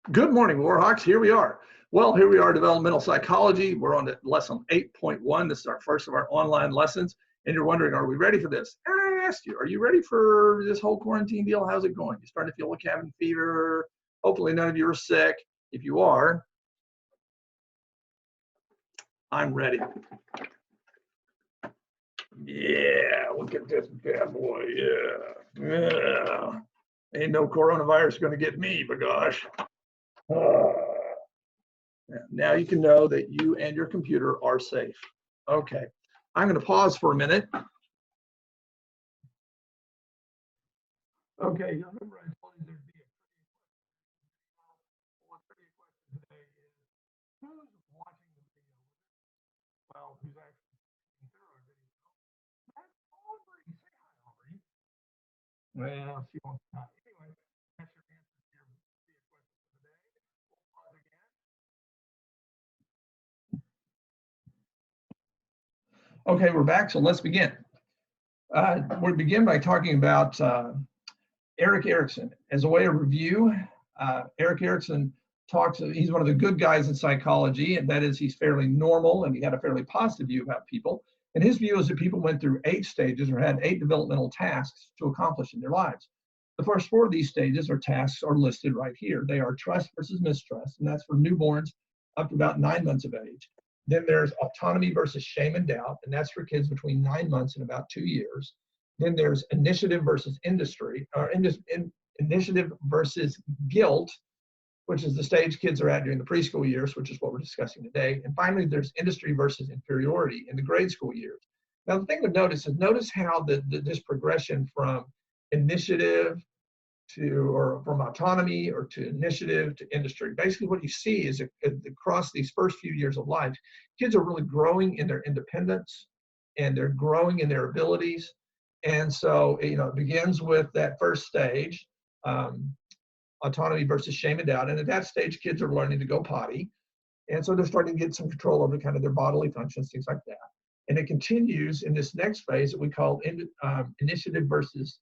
Good morning, Warhawks. Here we are. Well, here we are, developmental psychology. We're on to lesson 8.1. This is our first of our online lessons. And you're wondering, are we ready for this? And I asked you, are you ready for this whole quarantine deal? How's it going? You starting to feel a cabin fever? Hopefully none of you are sick. If you are, I'm ready. Yeah, look at this bad boy. Yeah. Ain't no coronavirus going to get me, but gosh. Now you can know that you and your computer are safe. Okay, I'm going to pause for a minute. Okay, remember I told you there'd be a trivia question today is who's watching the video? Well, who's actually through our video? That's Aubrey. Say hi, Aubrey. Well, she won't say hi. Anyway, that's your answer to your trivia question for today. We'll pause again. Okay, we're back, so let's begin. We'll begin by talking about Erik Erikson. As a way of review, Erik Erikson he's one of the good guys in psychology, and that is he's fairly normal and he had a fairly positive view about people. And his view is that people went through 8 stages or had 8 developmental tasks to accomplish in their lives. The first 4 of these stages or tasks are listed right here. They are trust versus mistrust, and that's for newborns up to about 9 months of age. Then there's autonomy versus shame and doubt, and that's for kids between 9 months and about 2 years. Then there's initiative versus initiative versus guilt, which is the stage kids are at during the preschool years, which is what we're discussing today. And finally, there's industry versus inferiority in the grade school years. Now, the thing to notice how this progression from initiative or from autonomy or to initiative to industry. Basically, what you see is across these first few years of life, kids are really growing in their independence and they're growing in their abilities. And so, it begins with that first stage, autonomy versus shame and doubt. And at that stage, kids are learning to go potty. And so they're starting to get some control over kind of their bodily functions, things like that. And it continues in this next phase that we call initiative versus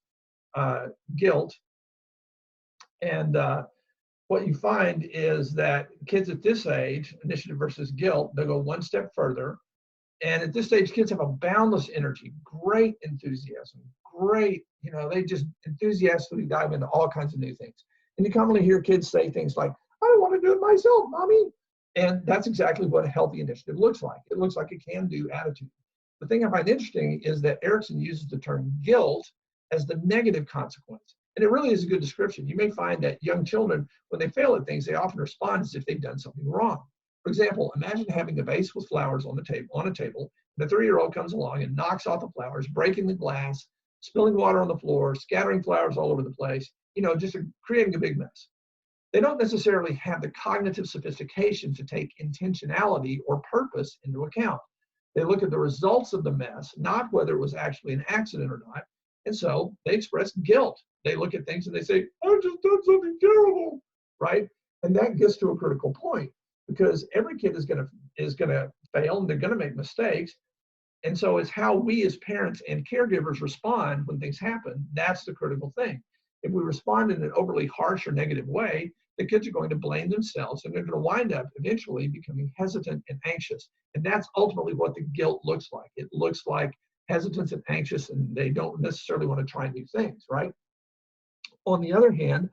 guilt. And what you find is that kids at this age, initiative versus guilt, they'll go one step further. And at this stage, kids have a boundless energy, great enthusiasm, great, they just enthusiastically dive into all kinds of new things. And you commonly hear kids say things like, I want to do it myself, mommy. And that's exactly what a healthy initiative looks like. It looks like a can-do attitude. The thing I find interesting is that Erikson uses the term guilt as the negative consequence. And it really is a good description. You may find that young children, when they fail at things, they often respond as if they've done something wrong. For example, imagine having a vase with flowers on a table, and the 3-year-old comes along and knocks off the flowers, breaking the glass, spilling water on the floor, scattering flowers all over the place, just creating a big mess. They don't necessarily have the cognitive sophistication to take intentionality or purpose into account. They look at the results of the mess, not whether it was actually an accident or not, and so they express guilt. They look at things and they say, I just done something terrible, right? And that gets to a critical point because every kid is going to fail and they're going to make mistakes. And so it's how we as parents and caregivers respond when things happen. That's the critical thing. If we respond in an overly harsh or negative way, the kids are going to blame themselves and they're going to wind up eventually becoming hesitant and anxious. And that's ultimately what the guilt looks like. It looks like hesitance and anxious, and they don't necessarily want to try new things, right? On the other hand,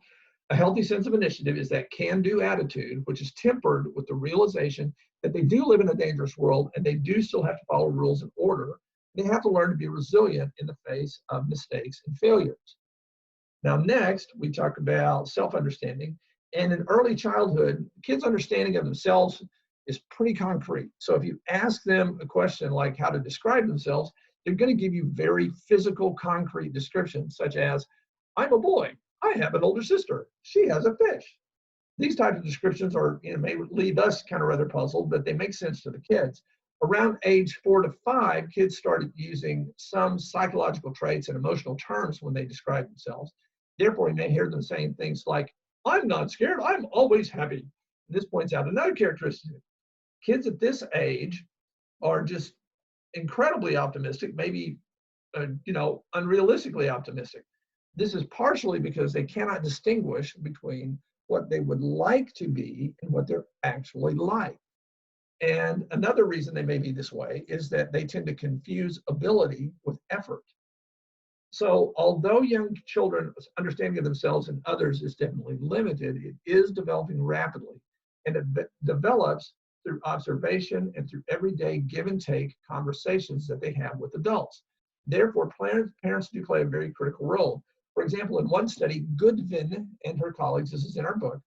a healthy sense of initiative is that can-do attitude, which is tempered with the realization that they do live in a dangerous world and they do still have to follow rules and order. They have to learn to be resilient in the face of mistakes and failures. Now, next, we talk about self-understanding. And in early childhood, kids' understanding of themselves is pretty concrete. So if you ask them a question like how to describe themselves, they're going to give you very physical, concrete descriptions, such as, I'm a boy. I have an older sister. She has a fish. These types of descriptions may leave us kind of rather puzzled, but they make sense to the kids. Around age 4 to 5, kids started using some psychological traits and emotional terms when they describe themselves. Therefore, you may hear them saying things like, I'm not scared, I'm always happy. And this points out another characteristic. Kids at this age are just incredibly optimistic, maybe unrealistically optimistic. This is partially because they cannot distinguish between what they would like to be and what they're actually like. And another reason they may be this way is that they tend to confuse ability with effort. So although young children's understanding of themselves and others is definitely limited, it is developing rapidly, and it develops through observation and through everyday give and take conversations that they have with adults. Therefore, parents do play a very critical role. For example, in one study, Goodvin and her colleagues, this is in our book,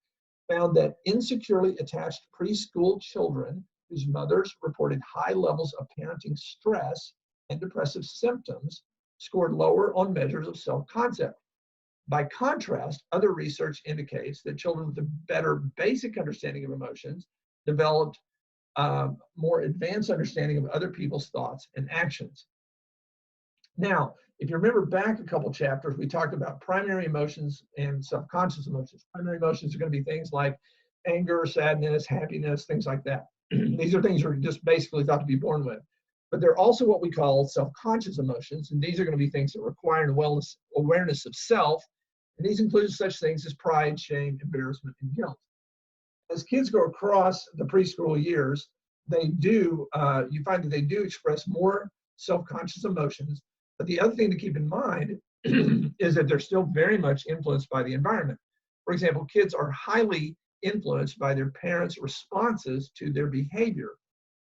found that insecurely attached preschool children whose mothers reported high levels of parenting stress and depressive symptoms scored lower on measures of self-concept. By contrast, other research indicates that children with a better basic understanding of emotions developed more advanced understanding of other people's thoughts and actions. Now, if you remember back a couple chapters, we talked about primary emotions and subconscious emotions. Primary emotions are going to be things like anger, sadness, happiness, things like that. These are things you're just basically thought to be born with. But they're also what we call self-conscious emotions, and these are going to be things that require an awareness of self, and these include such things as pride, shame, embarrassment, and guilt. As kids go across the preschool years, you find that they do express more self-conscious emotions, but the other thing to keep in mind is that they're still very much influenced by the environment. For example, kids are highly influenced by their parents' responses to their behavior.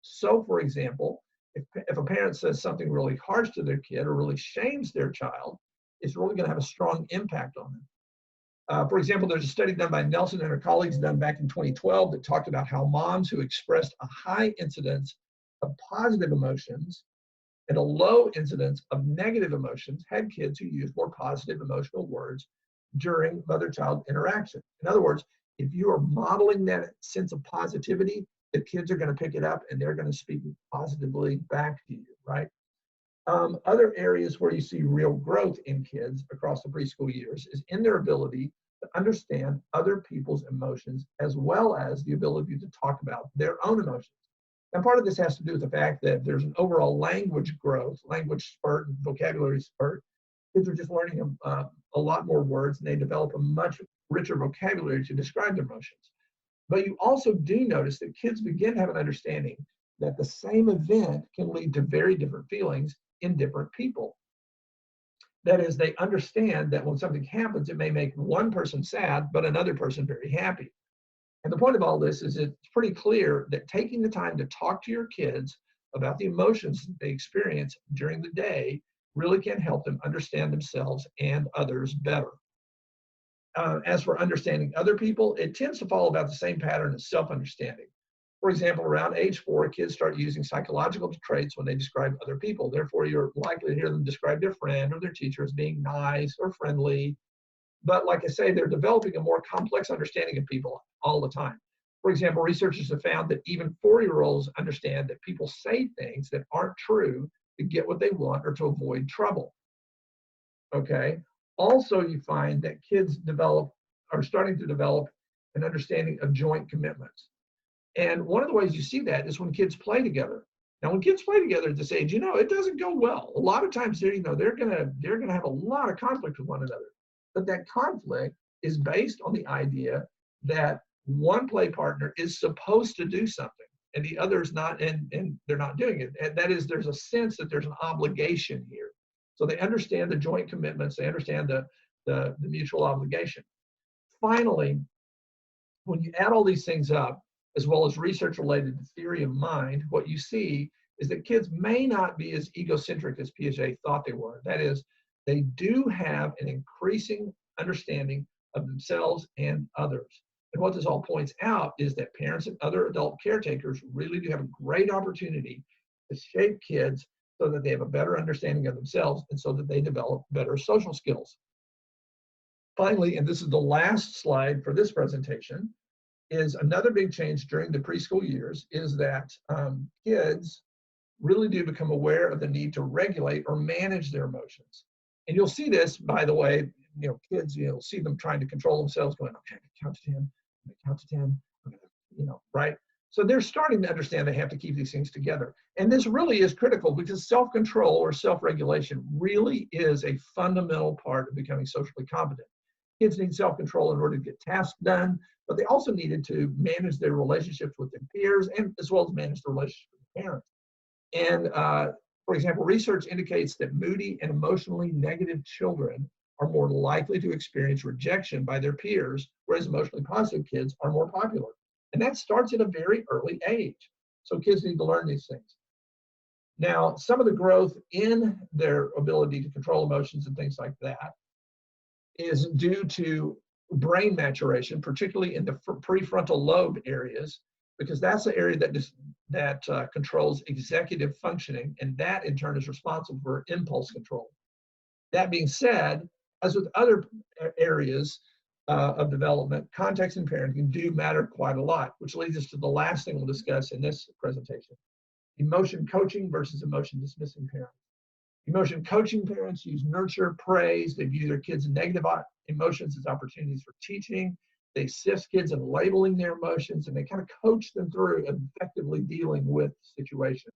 So, for example, if a parent says something really harsh to their kid or really shames their child, it's really going to have a strong impact on them. For example, there's a study done by Nelson and her colleagues done back in 2012 that talked about how moms who expressed a high incidence of positive emotions and a low incidence of negative emotions had kids who used more positive emotional words during mother-child interaction. In other words, if you are modeling that sense of positivity, the kids are going to pick it up and they're going to speak positively back to you, right? Other areas where you see real growth in kids across the preschool years is in their ability to understand other people's emotions, as well as the ability to talk about their own emotions. And part of this has to do with the fact that there's an overall language growth, language spurt, and vocabulary spurt. Kids are just learning a lot more words, and they develop a much richer vocabulary to describe their emotions. But you also do notice that kids begin to have an understanding that the same event can lead to very different feelings in different people. That is, they understand that when something happens, it may make one person sad, but another person very happy. And the point of all this is it's pretty clear that taking the time to talk to your kids about the emotions that they experience during the day really can help them understand themselves and others better. As for understanding other people, it tends to follow about the same pattern as self-understanding. For example, around age 4, kids start using psychological traits when they describe other people. Therefore, you're likely to hear them describe their friend or their teacher as being nice or friendly. But like I say, they're developing a more complex understanding of people all the time. For example, researchers have found that even 4-year-olds understand that people say things that aren't true to get what they want or to avoid trouble. Okay. Also, you find that kids are starting to develop an understanding of joint commitments. And one of the ways you see that is when kids play together. Now, when kids play together at this age, it doesn't go well. A lot of times they're gonna have a lot of conflict with one another. But that conflict is based on the idea that one play partner is supposed to do something and the other's not, and they're not doing it. And that is, there's a sense that there's an obligation here. So they understand the joint commitments, they understand the mutual obligation. Finally, when you add all these things up, as well as research related to theory of mind, what you see is that kids may not be as egocentric as Piaget thought they were. That is, they do have an increasing understanding of themselves and others. And what this all points out is that parents and other adult caretakers really do have a great opportunity to shape kids so that they have a better understanding of themselves and so that they develop better social skills. Finally, and this is the last slide for this presentation, is another big change during the preschool years is that kids really do become aware of the need to regulate or manage their emotions. And you'll see this, by the way, kids, you'll see them trying to control themselves, going, okay, I'm gonna count to 10, I'm gonna count to 10, I'm gonna, right? So they're starting to understand they have to keep these things together. And this really is critical because self-control or self-regulation really is a fundamental part of becoming socially competent. Kids need self-control in order to get tasks done, but they also needed to manage their relationships with their peers and as well as manage the relationship with their parents. And for example, research indicates that moody and emotionally negative children are more likely to experience rejection by their peers, whereas emotionally positive kids are more popular. And that starts at a very early age. So kids need to learn these things. Now, some of the growth in their ability to control emotions and things like that is due to brain maturation, particularly in the prefrontal lobe areas, because that's the area that controls executive functioning, and that in turn is responsible for impulse control. That being said, as with other areas of development, context and parenting do matter quite a lot, which leads us to the last thing we'll discuss in this presentation: emotion coaching versus emotion dismissing parents. Emotion coaching parents use nurture, praise. They view their kids' negative emotions as opportunities for teaching. They assist kids in labeling their emotions, and they kind of coach them through effectively dealing with situations.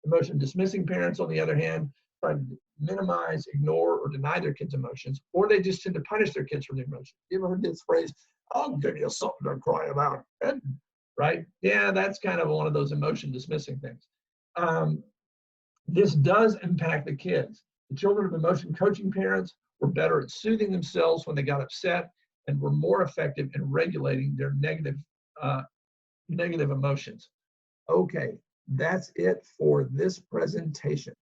Emotion dismissing parents, on the other hand, try to minimize, ignore, or deny their kids' emotions, or they just tend to punish their kids for their emotions. You ever heard this phrase, "I'll give you something to cry about," right? Yeah, that's kind of one of those emotion dismissing things. This does impact the kids. The children of emotion coaching parents were better at soothing themselves when they got upset and were more effective in regulating their negative emotions. Okay, that's it for this presentation.